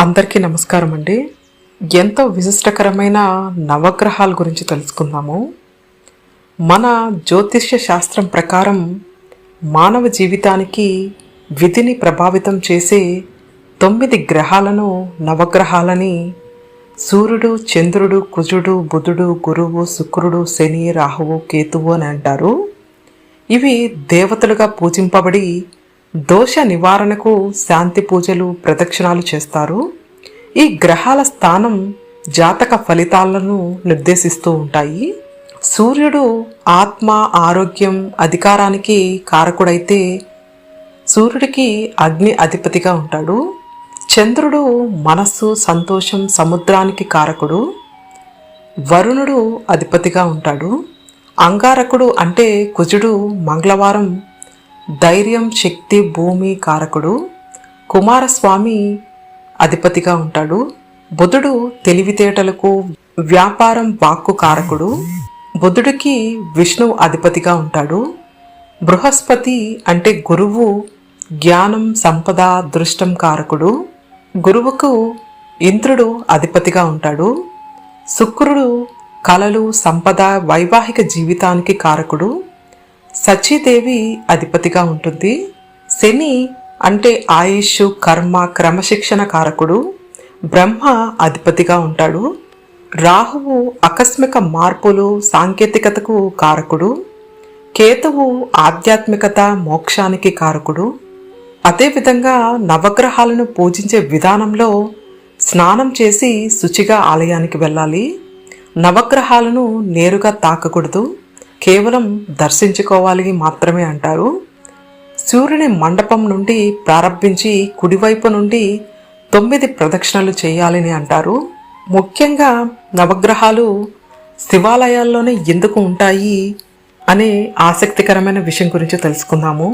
అందరికీ నమస్కారం అండి. ఎంతో విశిష్టకరమైన నవగ్రహాల గురించి తెలుసుకుందాము. మన జ్యోతిష్య శాస్త్రం ప్రకారం మానవ జీవితానికి విధిని ప్రభావితం చేసే 9 గ్రహాలను నవగ్రహాలని సూర్యుడు, చంద్రుడు, కుజుడు, బుధుడు, గురువు, శుక్రుడు, శని, రాహువు, కేతువు అని అంటారు. ఇవి దేవతలుగా పూజింపబడి దోష నివారణకు శాంతి పూజలు, ప్రదక్షిణాలు చేస్తారు. ఈ గ్రహాల స్థానం జాతక ఫలితాలను నిర్దేశిస్తూ ఉంటాయి. సూర్యుడు ఆత్మ, ఆరోగ్యం, అధికారానికి కారకుడైతే సూర్యుడికి అగ్ని అధిపతిగా ఉంటాడు. చంద్రుడు మనస్సు, సంతోషం, సముద్రానికి కారకుడు. వరుణుడు అధిపతిగా ఉంటాడు. అంగారకుడు అంటే కుజుడు మంగళవారం ధైర్యం, శక్తి, భూమి కారకుడు. కుమారస్వామి అధిపతిగా ఉంటాడు. బుధుడు తెలివితేటలకు, వ్యాపారం, వాక్కు కారకుడు. బుధుడికి విష్ణువు అధిపతిగా ఉంటాడు. బృహస్పతి అంటే గురువు జ్ఞానం, సంపద, దృష్టం కారకుడు. గురువుకు ఇంద్రుడు అధిపతిగా ఉంటాడు. శుక్రుడు కళలు, సంపద, వైవాహిక జీవితానికి కారకుడు. సచీదేవి అధిపతిగా ఉంటుంది. శని అంటే ఆయుష్, కర్మ, క్రమశిక్షణ కారకుడు. బ్రహ్మ అధిపతిగా ఉంటాడు. రాహువు ఆకస్మిక మార్పులు, సాంకేతికతకు కారకుడు. కేతువు ఆధ్యాత్మికత, మోక్షానికి కారకుడు. అదేవిధంగా నవగ్రహాలను పూజించే విధానంలో స్నానం చేసి శుచిగా ఆలయానికి వెళ్ళాలి. నవగ్రహాలను నేరుగా తాకకూడదు, కేవలం దర్శించుకోవాలి మాత్రమే అంటారు. సూర్యుని మండపం నుండి ప్రారంభించి కుడివైపు నుండి 9 ప్రదక్షిణలు చేయాలని అంటారు. ముఖ్యంగా నవగ్రహాలు శివాలయాల్లోనే ఎందుకు ఉంటాయి అనే ఆసక్తికరమైన విషయం గురించి తెలుసుకుందాము.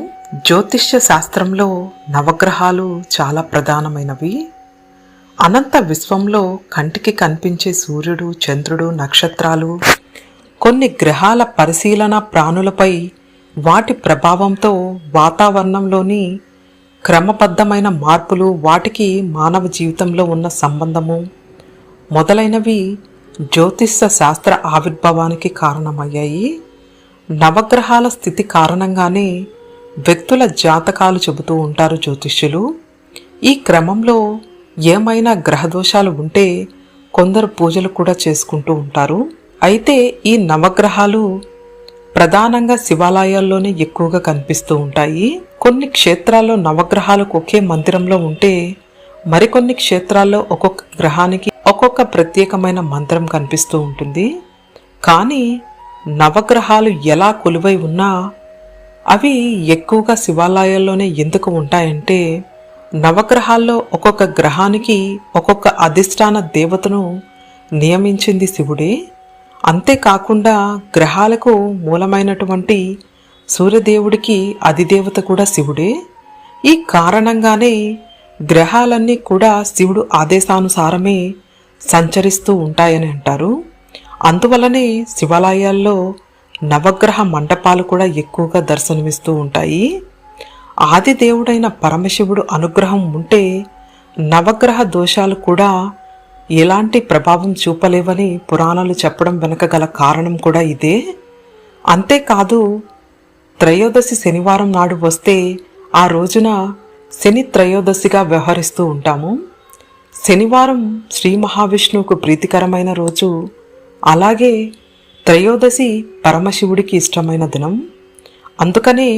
జ్యోతిష్య శాస్త్రంలో నవగ్రహాలు చాలా ప్రధానమైనవి. అనంత విశ్వంలో కంటికి కనిపించే సూర్యుడు, చంద్రుడు, నక్షత్రాలు, కొన్ని గ్రహాల పరిశీలన ప్రాణులపై వాటి ప్రభావంతో వాతావరణంలోని క్రమబద్ధమైన మార్పులు, వాటికి మానవ జీవితంలో ఉన్న సంబంధము మొదలైనవి జ్యోతిష శాస్త్ర ఆవిర్భావానికి కారణమయ్యాయి. నవగ్రహాల స్థితి కారణంగానే వ్యక్తుల జాతకాలు చెబుతూ ఉంటారు జ్యోతిష్యులు. ఈ క్రమంలో ఏమైనా గ్రహదోషాలు ఉంటే కొందరు పూజలు కూడా చేసుకుంటూ ఉంటారు. అయితే ఈ నవగ్రహాలు ప్రధానంగా శివాలయాల్లోనే ఎక్కువగా కనిపిస్తూ ఉంటాయి. కొన్ని క్షేత్రాల్లో నవగ్రహాలకు ఒకే మందిరంలో ఉంటే మరికొన్ని క్షేత్రాల్లో ఒక్కొక్క గ్రహానికి ఒక్కొక్క ప్రత్యేకమైన మంత్రం కనిపిస్తూ ఉంటుంది. కానీ నవగ్రహాలు ఎలా కొలువై ఉన్నా అవి ఎక్కువగా శివాలయాల్లోనే ఎందుకు ఉంటాయంటే నవగ్రహాల్లో ఒక్కొక్క గ్రహానికి ఒక్కొక్క అధిష్టాన దేవతను నియమించింది శివుడే. అంతేకాకుండా గ్రహాలకు మూలమైనటువంటి సూర్యదేవుడికి అధిదేవత కూడా శివుడే. ఈ కారణంగానే గ్రహాలన్నీ కూడా శివుడు ఆదేశానుసారమే సంచరిస్తూ ఉంటాయని అంటారు. అందువలనే శివాలయాల్లో నవగ్రహ మండపాలు కూడా ఎక్కువగా దర్శనమిస్తూ ఉంటాయి. ఆదిదేవుడైన పరమశివుడు అనుగ్రహం ఉంటే నవగ్రహ దోషాలు కూడా ఎలాంటి ప్రభావం చూపలేవని పురాణాలు చెప్పడం వెనుక గల కారణం కూడా ఇదే. అంతేకాదు, త్రయోదశి శనివారం నాడు వస్తే ఆ రోజున శని త్రయోదశిగా వ్యవహరిస్తూ ఉంటాము. శనివారం శ్రీ మహావిష్ణువుకు ప్రీతికరమైన రోజు. అలాగే త్రయోదశి పరమశివుడికి ఇష్టమైన దినం. అందుకనే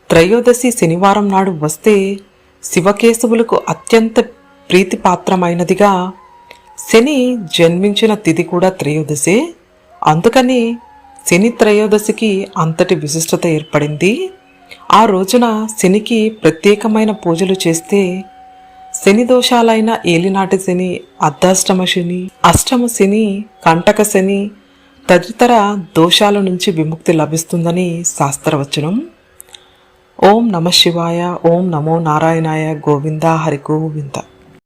త్రయోదశి శనివారం నాడు వస్తే శివకేశవులకు అత్యంత ప్రీతిపాత్రమైనదిగా శని జన్మించిన తిథి కూడా త్రయోదశి. అందుకని శని త్రయోదశికి అంతటి విశిష్టత ఏర్పడింది. ఆ రోజున శనికి ప్రత్యేకమైన పూజలు చేస్తే శని దోషాలైన ఏలినాటి శని, అర్ధాష్టమ శని, అష్టమ శని, కంటక శని తదితర దోషాల నుంచి విముక్తి లభిస్తుందని శాస్త్రవచనం. ఓం నమ శివాయ. ఓం నమో నారాయణాయ. గోవింద హరి గోవింద.